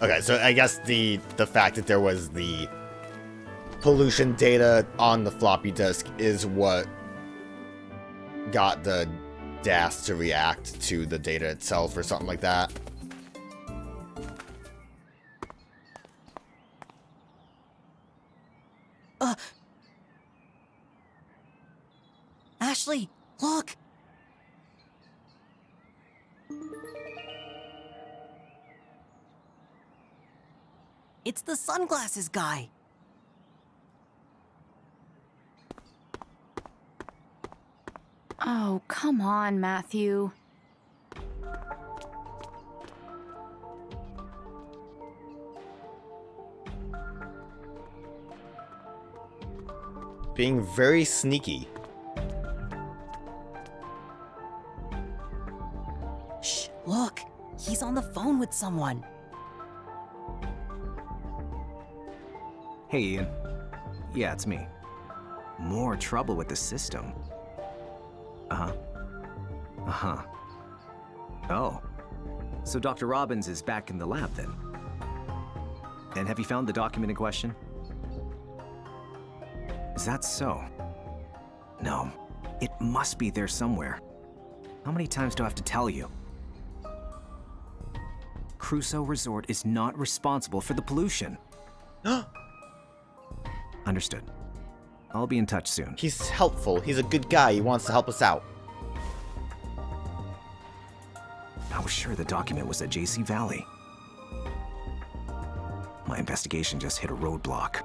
Okay, so I guess the fact that there was the pollution data on the floppy disk is what got the DAS to react to the data itself or something like that. Ashley, look! It's the sunglasses guy. Oh, come on, Matthew. Being very sneaky. Shh, look! He's on the phone with someone. Hey, Ian. Yeah, it's me. More trouble with the system. Oh. So Dr. Robbins is back in the lab then? And have you found the document in question? Is that so? No. It must be there somewhere. How many times do I have to tell you? Crusoe Resort is not responsible for the pollution. Understood. I'll be in touch soon. He's helpful. He's a good guy. He wants to help us out. I was sure the document was at JC Valley. My investigation just hit a roadblock.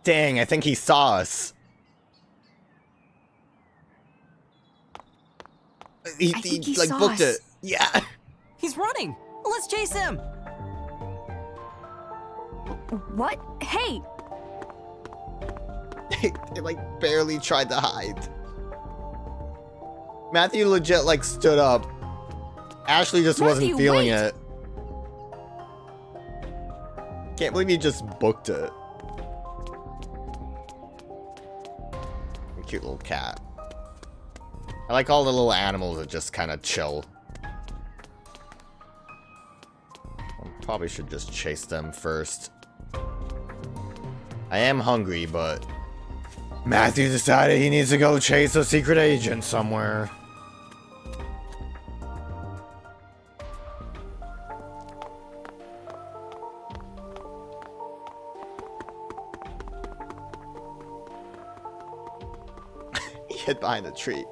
Dang, I think he saw us. He like saw booked us. it. Yeah. He's running! Let's chase him! What? Hey! They like barely tried to hide. Matthew legit like stood up. Ashley just wasn't Matthew, feeling wait. it. Can't believe he just booked it. Cute little cat. I like all the little animals that just kind of chill. Probably should just chase them first. I am hungry, but Matthew decided he needs to go chase a secret agent somewhere. He hid behind a tree.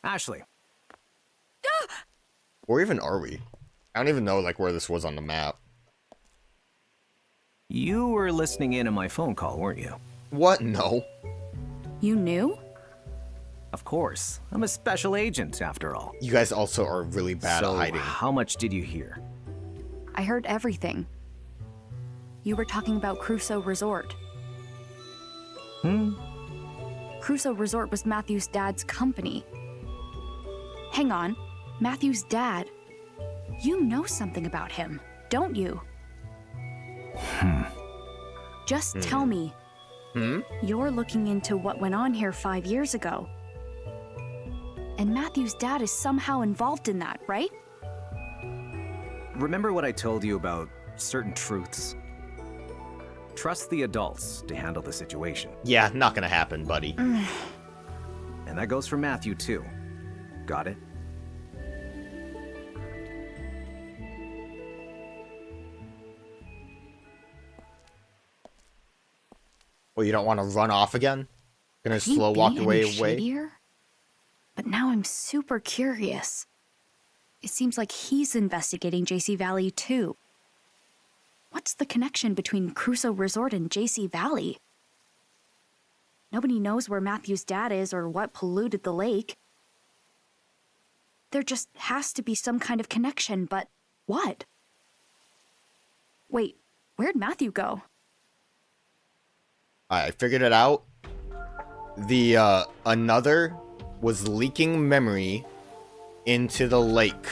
Ashley. Where even are we? I don't even know like where this was on the map. You were listening in on my phone call, weren't you? What? No. You knew? Of course. I'm a special agent, after all. You guys also are really bad So, at hiding. how much did you hear? I heard everything. You were talking about Crusoe Resort. Crusoe Resort was Matthew's dad's company. Hang on. Matthew's dad. You know something about him, don't you? Just tell me. You're looking into what went on here 5 years ago. And Matthew's dad is somehow involved in that, right? Remember what I told you about certain truths? Trust the adults to handle the situation. Yeah, not gonna happen, buddy. And that goes for Matthew, too. Got it? Well, you don't want to run off again? Gonna Could he slow be walk any away? shadier? But now I'm super curious. It seems like he's investigating JC Valley too. What's the connection between Crusoe Resort and JC Valley? Nobody knows where Matthew's dad is or what polluted the lake. There just has to be some kind of connection, but what? Wait, where'd Matthew go? I figured it out. The, another was leaking memory into the lake.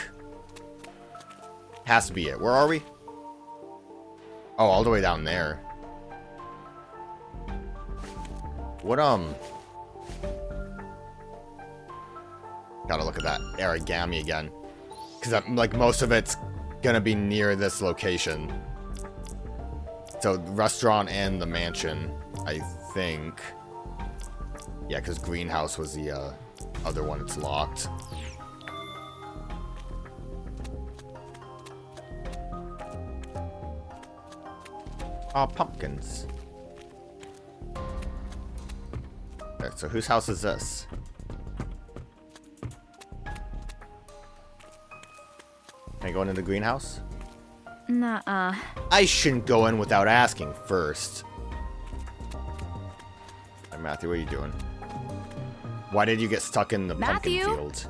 Has to be it. Where are we? Oh, all the way down there. What, gotta look at that origami again. Because, like, most of it's gonna be near this location. So, the restaurant and the mansion, I think. Yeah, because greenhouse was the, other one that's locked. Aw, pumpkins. Okay, so whose house is this? Can I go into the greenhouse? Nuh-uh. I shouldn't go in without asking first. Hi, Matthew, what are you doing? Why did you get stuck in the pumpkin field?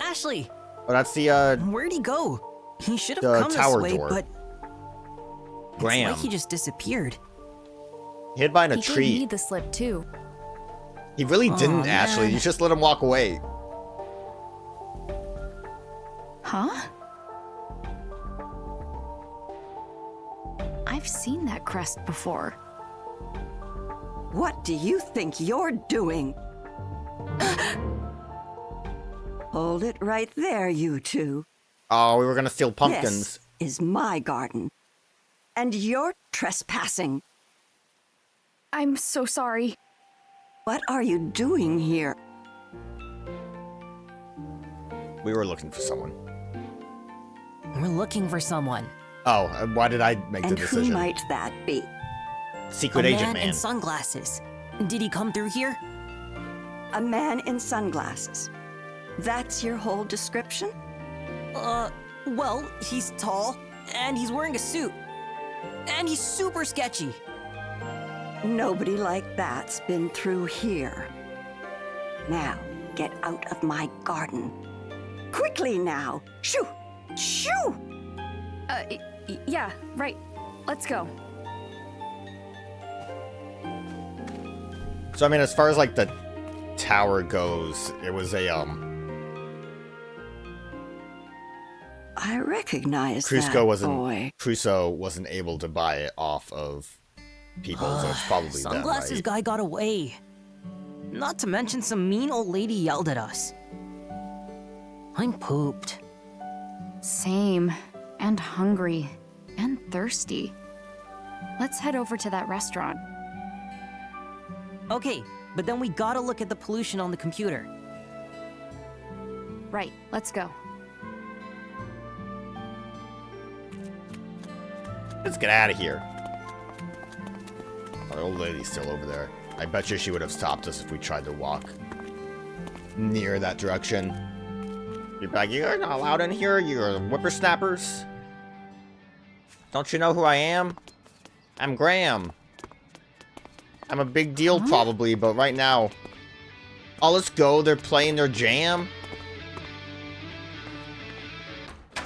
Ashley! Oh, that's the, Where'd he go? He should the have come this tower way, door. but Graham. it's like he just disappeared. Hid behind a He tree. gave me the slip too. He really Aw, didn't, Ashley. man. You just let him walk away. Huh? I've seen that crest before. What do you think you're doing? Hold it right there, you two. Oh, we were gonna steal pumpkins. This is my garden. And you're trespassing. I'm so sorry. What are you doing here? We were looking for someone. We're looking for someone. Oh, why did I make the And who decision? might that be? Secret A agent man man. in sunglasses. Did he come through here? A man in sunglasses. That's your whole description? Well, he's tall, and he's wearing a suit. And he's super sketchy. Nobody like that's been through here. Now, get out of my garden. Quickly now! Shoo! Shoo! Yeah, right. Let's go. So I mean, as far as like the tower goes, it was a I recognize Crusoe that wasn't boy. Crusoe wasn't able to buy it off of people, so it's probably them, Sunglasses right? guy got away. Not to mention some mean old lady yelled at us. I'm pooped. Same. And hungry. And thirsty. Let's head over to that restaurant. Okay, but then we gotta look at the pollution on the computer. Right, let's go. Let's get out of here. Oh, the old lady's still over there. I bet you she would have stopped us if we tried to walk near that direction. You're back. You're not allowed in here. You're whippersnappers. Don't you know who I am? I'm Graham. I'm a big deal probably, but right now... Oh, let's go. They're playing their jam. I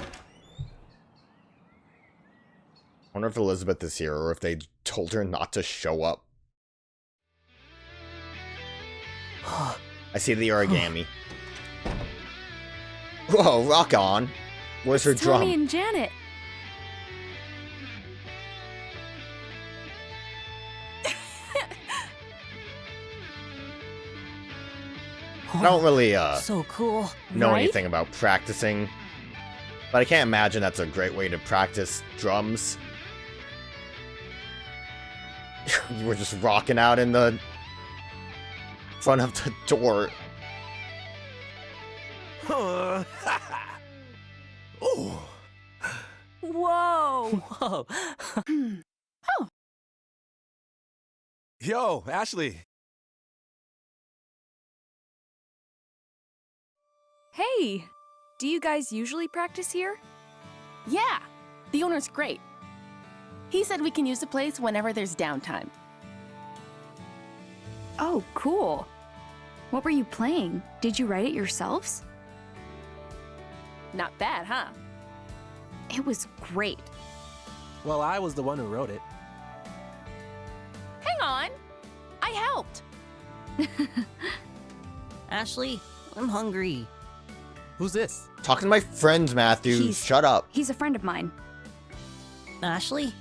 wonder if Elizabeth is here, or if they told her not to show up. I see the origami. Whoa, rock on. Where's her drum? Tommy and Janet. I don't really, So cool. know Right? anything about practicing. But I can't imagine that's a great way to practice drums. You were just rocking out in the front of the door. Oh. Whoa! Whoa. Yo, Ashley. Hey! Do you guys usually practice here? Yeah! The owner's great. He said we can use the place whenever there's downtime. Oh, cool. What were you playing? Did you write it yourselves? Not bad, huh? It was great. Well, I was the one who wrote it. Hang on! Ashley, I'm hungry. Who's this? Talking to my friends, Matthew. Shut up. He's a friend of mine. Ashley?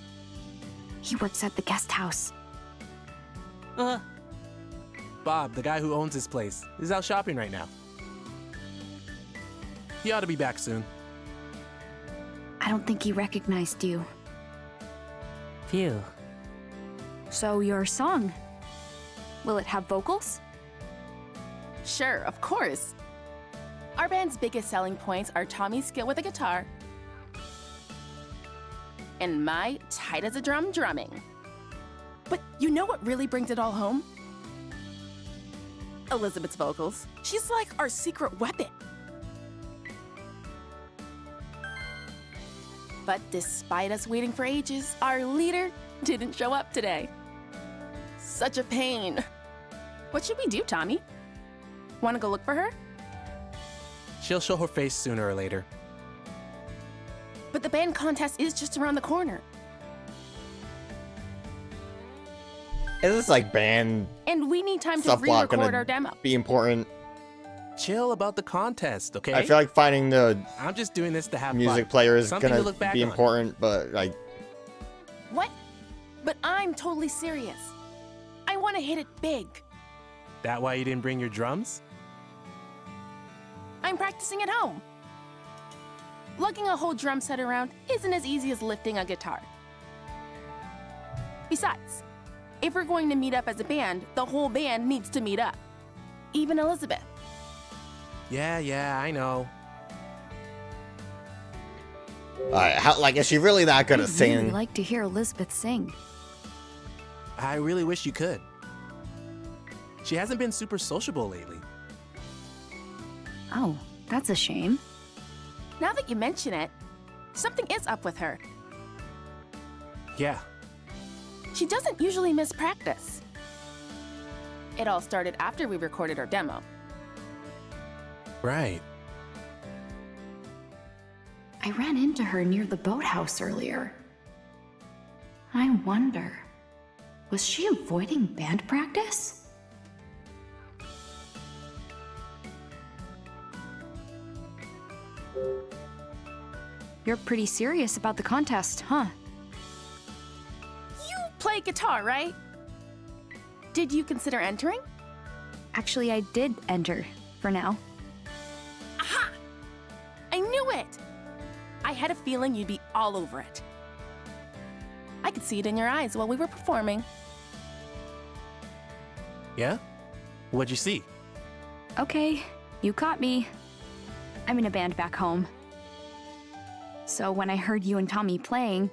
He works at the guest house. Bob, the guy who owns this place, is out shopping right now. He ought to be back soon. I don't think he recognized you. Phew. So your song, will it have vocals? Sure, of course. Our band's biggest selling points are Tommy's skill with the guitar and my tight as a drum drumming. But you know what really brings it all home? Elizabeth's vocals. She's like our secret weapon. But despite us waiting for ages, our leader didn't show up today. Such a pain. What should we do, Tommy? Want to go look for her? She'll show her face sooner or later. But the band contest is just around the corner. Is this like band And we need time to subplot re-record gonna our demo. be important? Chill about the contest, okay? I feel like finding the I'm just doing this to have music fun. player is Something to gonna look back be on. important, but like, What? But I'm totally serious. I want to hit it big. That why you didn't bring your drums? I'm practicing at home. Lugging a whole drum set around isn't as easy as lifting a guitar. Besides, if we're going to meet up as a band, the whole band needs to meet up. Even Elizabeth. Yeah, I know. like, is she really that good I'd at singing? really like to hear Elizabeth sing. I really wish you could. She hasn't been super sociable lately. Oh, that's a shame. Now that you mention it, something is up with her. Yeah, She doesn't usually miss practice. It all started after we recorded our demo. right. I ran into her near the boathouse earlier. I wonder, was she avoiding band practice? You're pretty serious about the contest, huh? You play guitar, right? Did you consider entering? Actually, I did enter, for now. Aha! I knew it! I had a feeling you'd be all over it. I could see it in your eyes while we were performing. Yeah? What'd you see? Okay, you caught me. I'm in a band back home. So when I heard you and Tommy playing,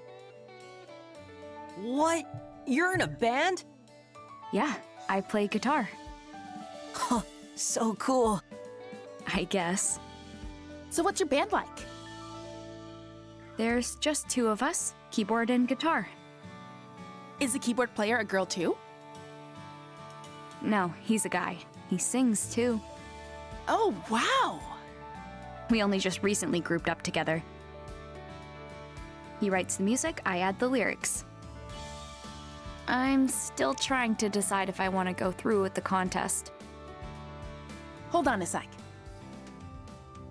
What? You're in a band? yeah, I play guitar, Huh, so cool. I guess. So what's your band like? There's just two of us, keyboard and guitar. Is the keyboard player a girl too? No, he's a guy. He sings too. Oh, wow! We only just recently grouped up together. He writes the music, I add the lyrics. I'm still trying to decide if I want to go through with the contest. Hold on a sec.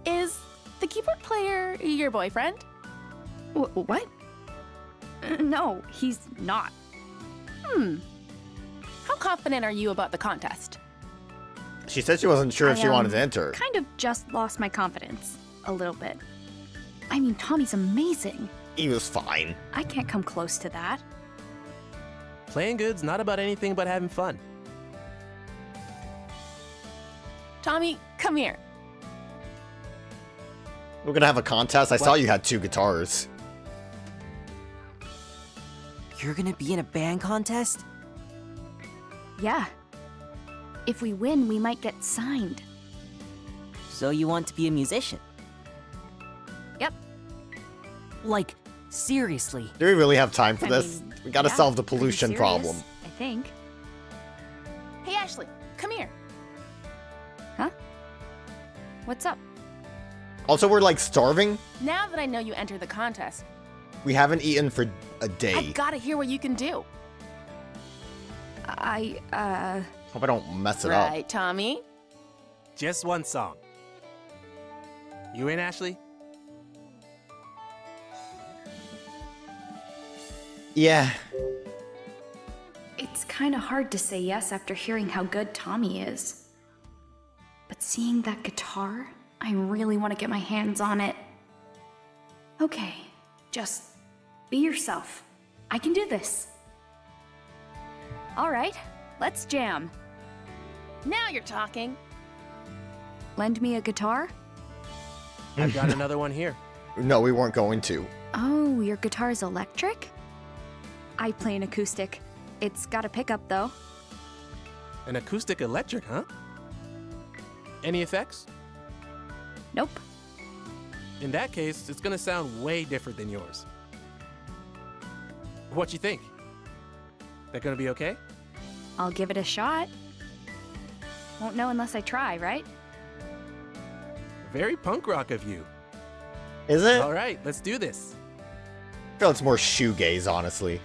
Is the keyboard player your boyfriend? What? No, he's not. How confident are you about the contest? She said she wasn't sure if she wanted to enter. Kind of just lost my confidence. A little bit. I mean, Tommy's amazing. He was fine. I can't come close to that. Playing good's not about anything but having fun. Tommy, come here. We're gonna have a contest. I saw you had 2 guitars. You're gonna be in a band contest? Yeah. If we win, we might get signed. So you want to be a musician? Yep. Like, seriously. Do we really have time for I this? mean, We gotta yeah, solve the pretty pollution serious, problem. I think. Hey, Ashley, come here. Huh? What's up? Also, we're like starving. Now that I know you entered the contest, We haven't eaten for a day. I gotta hear what you can do. Hope I don't mess it up. Right, Tommy? Just one song. You in, Ashley? Yeah. It's kind of hard to say yes after hearing how good Tommy is. But seeing that guitar, I really want to get my hands on it. Okay, just be yourself. I can do this. All right, let's jam. Now you're talking. Lend me a guitar? I've got another one here. No, we weren't going to. Oh, your guitar's electric? I play an acoustic. It's got a pickup, though. An acoustic electric, huh? Any effects? Nope. In that case, it's gonna sound way different than yours. What you think? That gonna be okay? I'll give it a shot. Won't know unless I try, right? Very punk rock of you. Is it? All right, let's do this. I feel it's more shoegaze, honestly.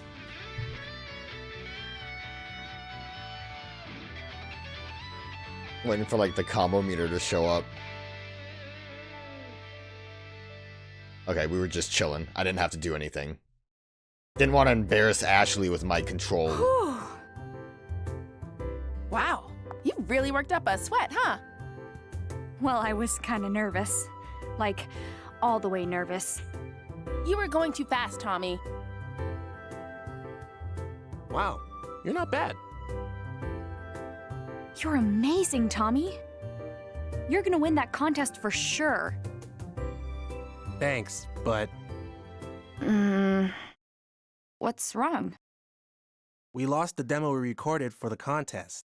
Waiting for like the combo meter to show up. Okay, we were just chilling. I didn't have to do anything. Didn't want to embarrass Ashley with my control. Whew. Wow, you really worked up a sweat, huh? Well, I was kind of nervous. Like, all the way nervous. You were going too fast, Tommy. Wow, you're not bad. You're amazing, Tommy. You're gonna win that contest for sure. Thanks, but What's wrong? we lost the demo we recorded for the contest.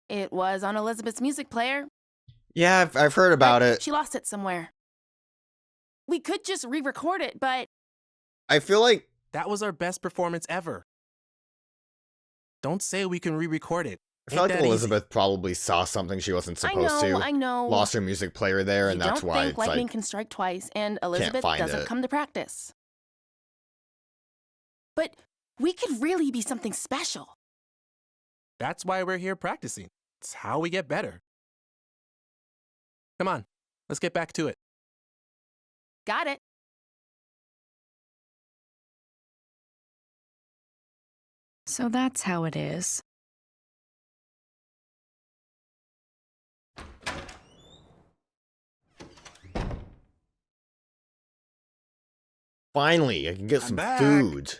It was on Elizabeth's music player. Yeah, I've heard about but it. She lost it somewhere. We could just re-record it, but I feel like That was our best performance ever. Don't say we can re-record it. I feel Ain't like that Elizabeth probably saw something she wasn't supposed to. I know. Lost her music player there, and you that's don't why think it's lightning like can strike twice, and Elizabeth find doesn't it. come to practice. But we could really be something special. That's why we're here practicing. It's how we get better. Come on, let's get back to it. Got it. So that's how it is. finally I can get I'm some back. food.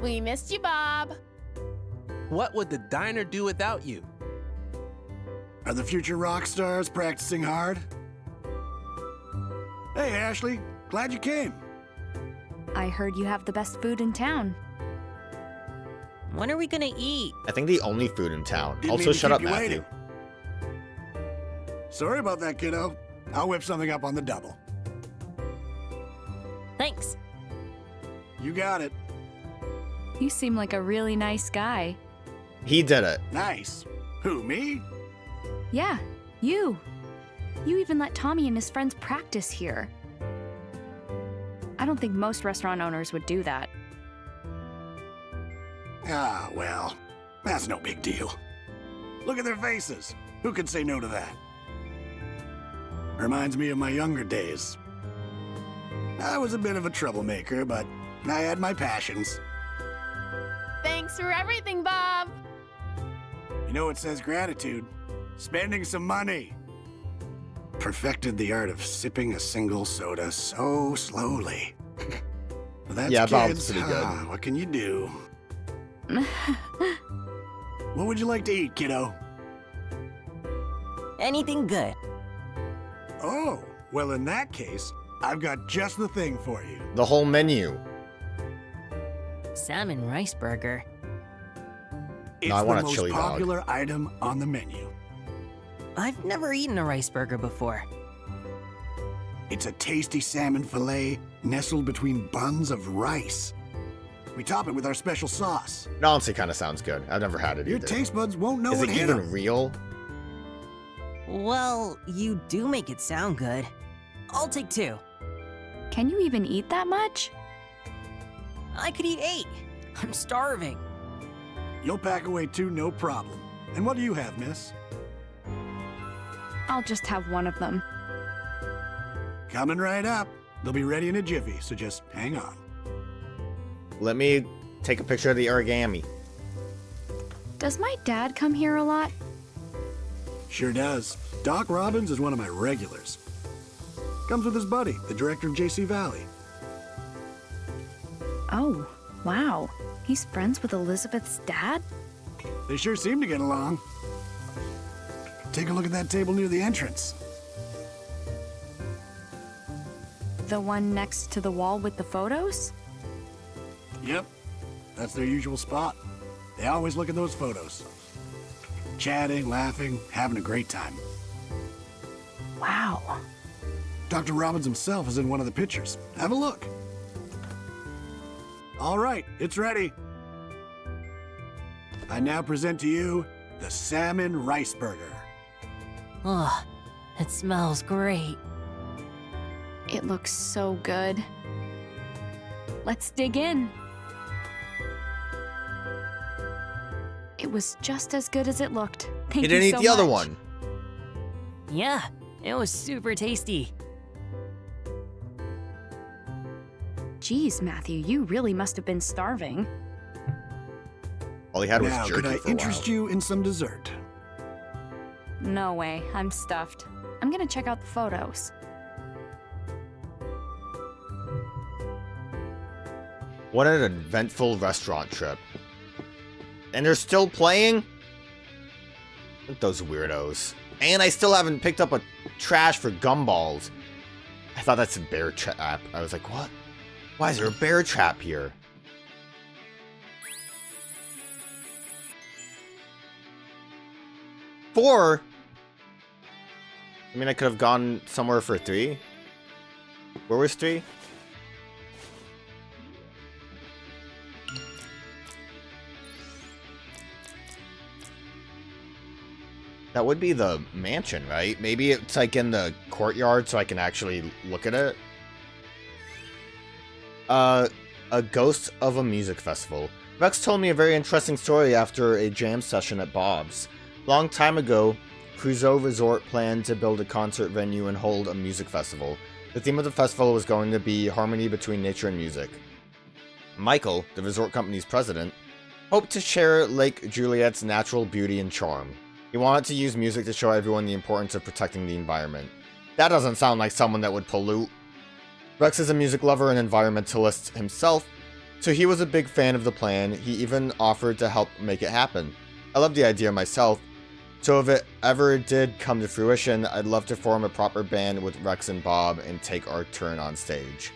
We missed you, Bob. What would the diner do without you? Are the future rock stars practicing hard? Hey, Ashley. Glad you came. I heard you have the best food in town. When are we gonna eat? I think the only food in town. Didn't Also, mean to shut keep up, you Matthew. waiting. Sorry about that, kiddo. I'll whip something up on the double. Thanks. You got it. You seem like a really nice guy. He did it. Nice. Who, me? Yeah, you. You even let Tommy and his friends practice here. I don't think most restaurant owners would do that. Ah, well, that's no big deal. Look at their faces. Who could say no to that? Reminds me of my younger days. I was a bit of a troublemaker, but I had my passions. Thanks for everything, Bob. You know what says gratitude? Spending some money. Perfected the art of sipping a single soda so slowly. Well, that's Yeah, Bob's kids. pretty good. What can you do? What would you like to eat, kiddo? Anything good? Oh, well, in that case, I've got just the thing for you. The whole menu. Salmon Rice Burger. It's I want the a most chili dog. popular item on the menu. I've never eaten a rice burger before. It's a tasty salmon fillet nestled between buns of rice. We top it with our special sauce. It honestly kind of sounds good. I've never had it Your either. taste buds won't know Is what it hit even 'em. real? Well, you do make it sound good. I'll take 2. Can you even eat that much? I could eat 8. I'm starving. You'll pack away 2, no problem. And what do you have, miss? I'll just have one of them. Coming right up. They'll be ready in a jiffy, so just hang on. Let me take a picture of the origami. Does my dad come here a lot? Sure does. Doc Robbins is one of my regulars. Comes with his buddy, the director of JC Valley. Oh, wow. He's friends with Elizabeth's dad? They sure seem to get along. Take a look at that table near the entrance. The one next to the wall with the photos? Yep, that's their usual spot. They always look at those photos. Chatting, laughing, having a great time. Wow. Dr. Robbins himself is in one of the pictures. Have a look. All right, it's ready. I now present to you the Salmon Rice Burger. Ugh, it smells great. It looks so good. Let's dig in. It was just as good as it looked. Thank You didn't you eat so the other much. one. Yeah, it was super tasty. Geez, Matthew, you really must have been starving. All he had was Now, jerky could I for a interest while. you in some dessert? No way, I'm stuffed. I'm gonna check out the photos. What an eventful restaurant trip. And they're still playing? Look at those weirdos. And I still haven't picked up a trash for gumballs. I thought that's a bear trap. I was like, what? Why is there a bear trap here? Four? I mean, I could have gone somewhere for 3. Where was 3? That would be the mansion, right? Maybe it's like in the courtyard so I can actually look at it. A ghost of a music festival. Rex told me a very interesting story after a jam session at Bob's. Long time ago, Crusoe Resort planned to build a concert venue and hold a music festival. The theme of the festival was going to be harmony between nature and music. Michael, the resort company's president, hoped to share Lake Juliet's natural beauty and charm. He wanted to use music to show everyone the importance of protecting the environment. That doesn't sound like someone that would pollute. Rex is a music lover and environmentalist himself, so he was a big fan of the plan. He even offered to help make it happen. I love the idea myself, so if it ever did come to fruition, I'd love to form a proper band with Rex and Bob and take our turn on stage.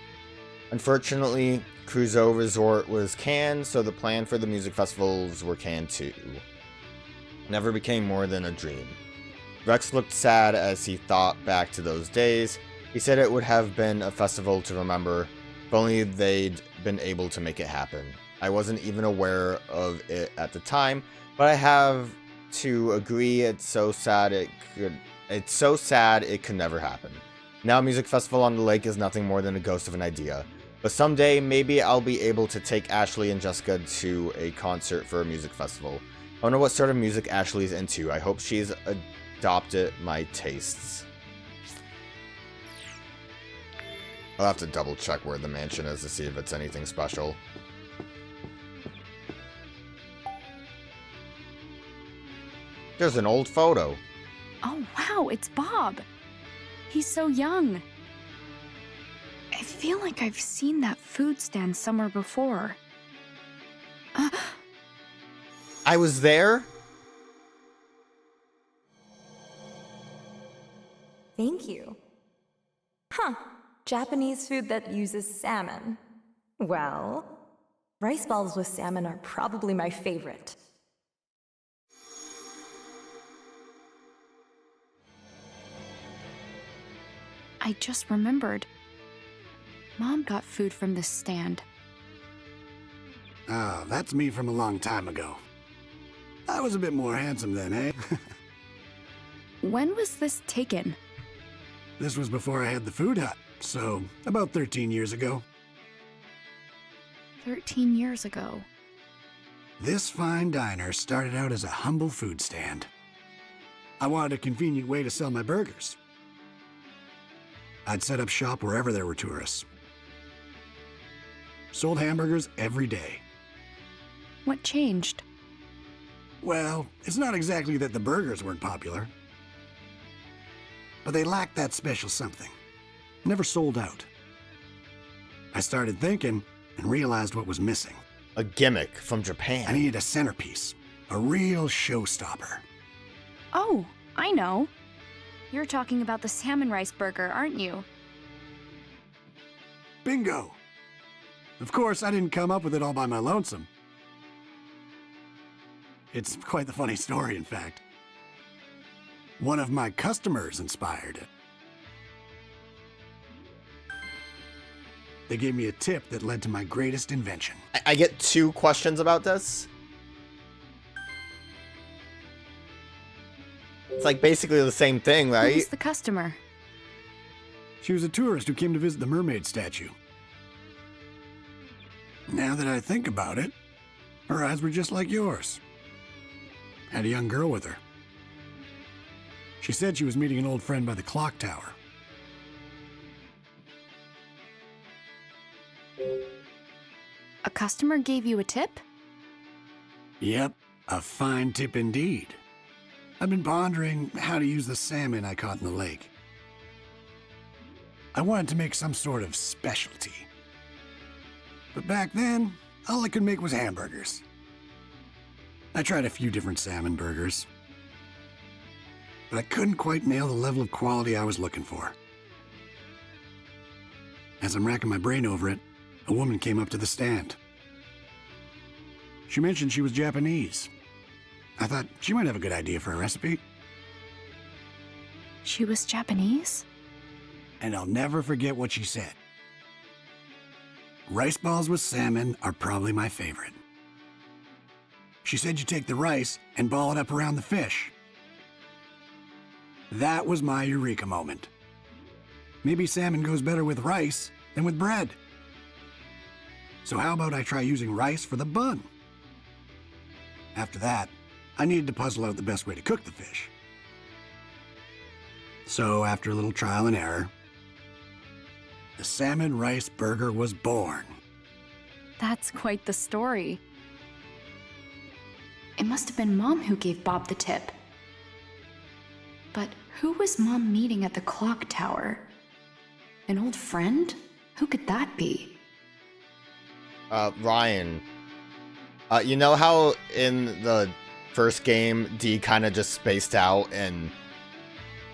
Unfortunately, Crusoe Resort was canned, so the plan for the music festivals were canned too. Never became more than a dream. Rex looked sad as he thought back to those days. He said it would have been a festival to remember, if only they'd been able to make it happen. I wasn't even aware of it at the time, but I have to agree it's so sad it could never happen. Now a music festival on the lake is nothing more than a ghost of an idea. But someday, maybe I'll be able to take Ashley and Jessica to a concert for a music festival. I wonder what sort of music Ashley's into. I hope she's adopted my tastes. I'll have to double check where the mansion is to see if it's anything special. There's an old photo. Oh, wow, it's Bob. He's so young. I feel like I've seen that food stand somewhere before. I was there? Thank you. Huh. Japanese food that uses salmon. Well, rice balls with salmon are probably my favorite. I just remembered. Mom got food from this stand. Ah, that's me from a long time ago. I was a bit more handsome then, eh? When was this taken? This was before I had the food hut, so about 13 years ago. 13 years ago. This fine diner started out as a humble food stand. I wanted a convenient way to sell my burgers. I'd set up shop wherever there were tourists. Sold hamburgers every day. What changed? Well, it's not exactly that the burgers weren't popular, but they lacked that special something. Never sold out. I started thinking and realized what was missing. A gimmick from Japan. I needed a centerpiece, a real showstopper. Oh, I know. You're talking about the Salmon Rice Burger, aren't you? Bingo! Of course, I didn't come up with it all by my lonesome. It's quite the funny story, in fact. One of my customers inspired it. They gave me a tip that led to my greatest invention. I get 2 questions about this. It's like basically the same thing, right? Who's the customer? She was a tourist who came to visit the mermaid statue. Now that I think about it, her eyes were just like yours. Had a young girl with her. She said she was meeting an old friend by the clock tower. A customer gave you a tip? Yep, a fine tip indeed. I've been pondering how to use the salmon I caught in the lake. I wanted to make some sort of specialty. But back then, all I could make was hamburgers. I tried a few different salmon burgers, but I couldn't quite nail the level of quality I was looking for. As I'm racking my brain over it, a woman came up to the stand. She mentioned she was Japanese. I thought she might have a good idea for a recipe. She was Japanese? And I'll never forget what she said. Rice balls with salmon are probably my favorite. She said you take the rice and ball it up around the fish. That was my eureka moment. Maybe salmon goes better with rice than with bread. So how about I try using rice for the bun? After that, I needed to puzzle out the best way to cook the fish. So after a little trial and error, the Salmon Rice Burger was born. That's quite the story. It must have been Mom who gave Bob the tip. But who was Mom meeting at the clock tower? An old friend? Who could that be? Ryan. You know how in the first game, Dee kind of just spaced out and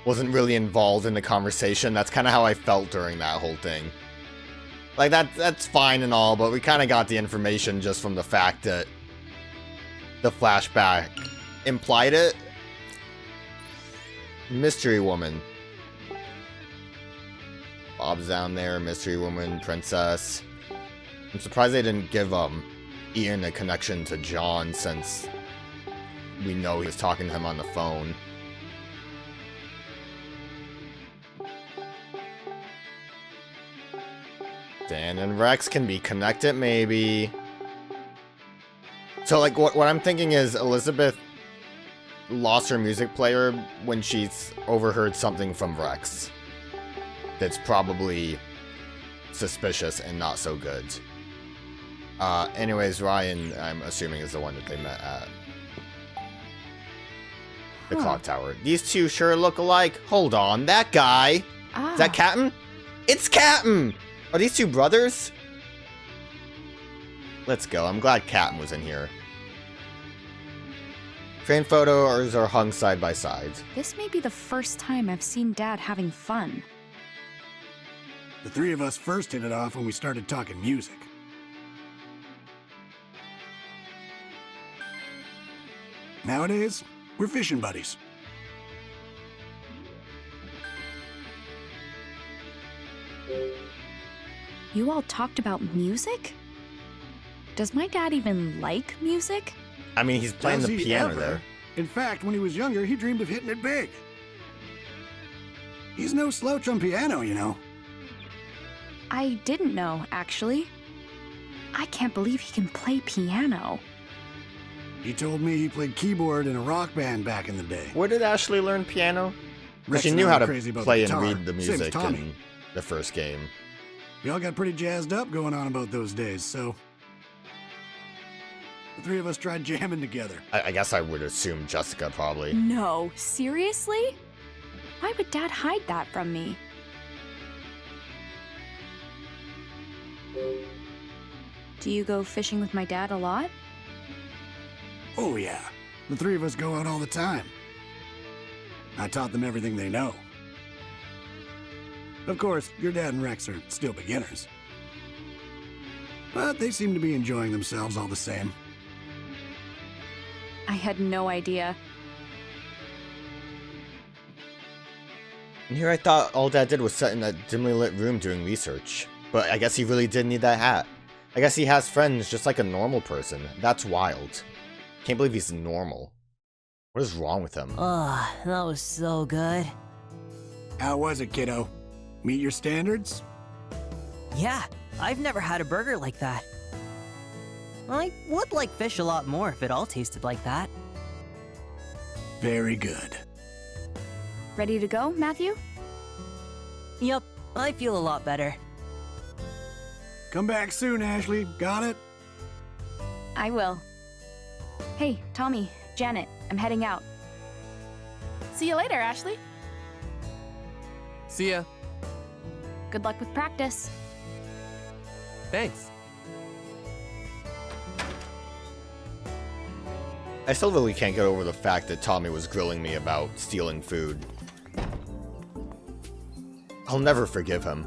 wasn't really involved in the conversation? That's kind of how I felt during that whole thing. Like, that's fine and all, but we kind of got the information just from the fact that the flashback implied it. Mystery woman. Bob's down there, mystery woman, princess. I'm surprised they didn't give Ian a connection to John, since we know he was talking to him on the phone. Dan and Rex can be connected, maybe. So, like, what I'm thinking is Elizabeth lost her music player when she's overheard something from Rex that's probably suspicious and not so good. Anyways, Ryan, I'm assuming, is the one that they met at the clock tower. These two sure look alike. Hold on, that guy. Is that Captain? It's Captain! Are these two brothers? Let's go. I'm glad Captain was in here. Train photos are hung side by side. This may be the first time I've seen Dad having fun. The three of us first hit it off when we started talking music. Nowadays, we're fishing buddies. You all talked about music? Does my dad even like music? I mean, he's playing Does the he piano ever? there. In fact, when he was younger, he dreamed of hitting it big. He's no slouch on piano, you know. I didn't know, actually. I can't believe he can play piano. He told me he played keyboard in a rock band back in the day. Where did Ashley learn piano? Rex She and knew I how were to crazy about play the and guitar, read the same as music Tommy. in the first game. We all got pretty jazzed up going on about those days, so the three of us tried jamming together. I guess I would assume Jessica probably. No, seriously? Why would Dad hide that from me? Do you go fishing with my dad a lot? Oh yeah, the three of us go out all the time. I taught them everything they know. Of course, your dad and Rex are still beginners. But they seem to be enjoying themselves all the same. I had no idea. And here I thought all Dad did was sit in that dimly lit room doing research. But I guess he really did need that hat. I guess he has friends just like a normal person. That's wild. Can't believe he's normal. What is wrong with him? Ugh, that was so good. How was it, kiddo? Meet your standards? Yeah, I've never had a burger like that. I would like fish a lot more if it all tasted like that. Very good. Ready to go, Matthew? Yup, I feel a lot better. Come back soon, Ashley. Got it? I will. Hey, Tommy, Janet, I'm heading out. See you later, Ashley. See ya. Good luck with practice. Thanks. I still really can't get over the fact that Tommy was grilling me about stealing food. I'll never forgive him.